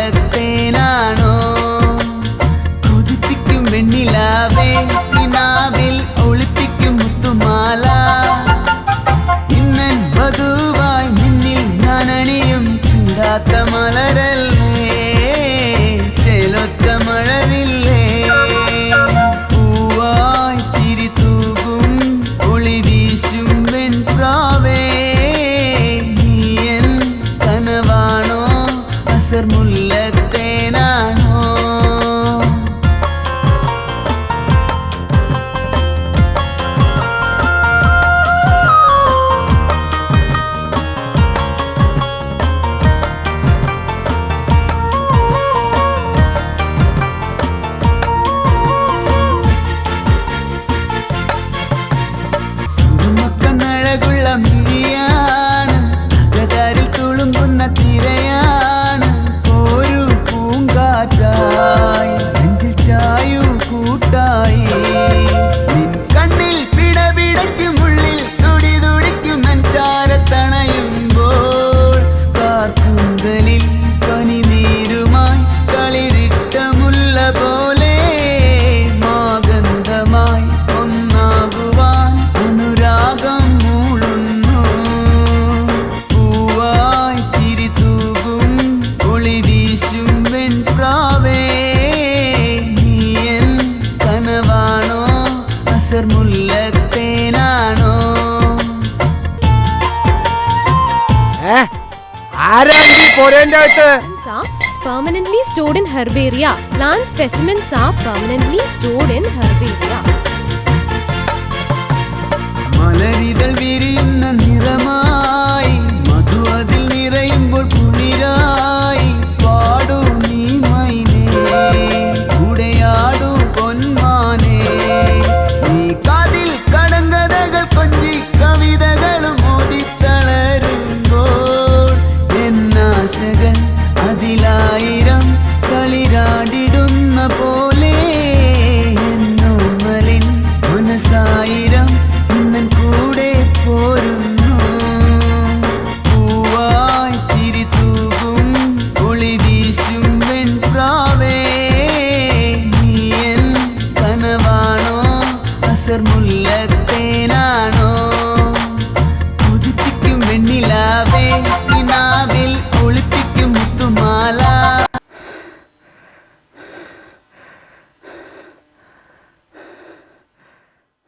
മുല്ലത്തേനാണോ കൊതിപ്പിക്കും വെണ്ണിലാവേ നിനാവിൽ ഒളിപ്പിക്കും മുത്തുമാല ഇന്നൻ വധുവായി നിന്നിൽ ഞാൻ അണിയും ചൂടാത്ത മലരല്ലേ ചേലൊത്ത മഴവില്ലേ പൂവായി ചിരി തൂകും ഒളി വീശും വെൺപ്രാവേ നീയൻ കനവാണോ മുല്ലത്തേനാണോ സുറുമക്കണ്ണഴകുള്ള മിഴിയാണ് ഗതാരിൽ തുളുമ്പുന്ന തിരയാണ് ഒരു പൂങ്കാറ്റായി നെഞ്ചിൽ ചായു കൂട്ടായി നിൻ കണ്ണിൽ പിടപിടയ്ക്കും ഉള്ളിൽ തുടി തുടിക്കും മഞ്ചാരത്തണയുമ്പോൾ കാർക്കൂന്തലിൽ പനിനീരുമായി കളിരിട്ട മുല്ല പോലെ മാഗന്ധമായി ഒന്നാകുവാൻ അനുരാഗം മൂളുന്നു പൂവായി ചിരി തൂകും ഒളി വീശും വെൺപ്രാവേ നീയൻ കനവാണോ അസർ മുല്ലത്തേനാണോ permanently stored in herbaria. Plant specimens are permanently stored in herbaria. മലരിതൾ വിരിയുന്ന നിറമായി മധു അതിൽ നിറയുമ്പോൾ കുളിരായി പാടൂ നീ മൈനേ കൂടെയാടൂ പൊന്മാനേ നീ കാതിൽ കടങ്കഥകൾ കൊഞ്ചി കവിതകളും ഓടിത്തളരുമ്പോൾ എന്നാശകൾ അതിലായി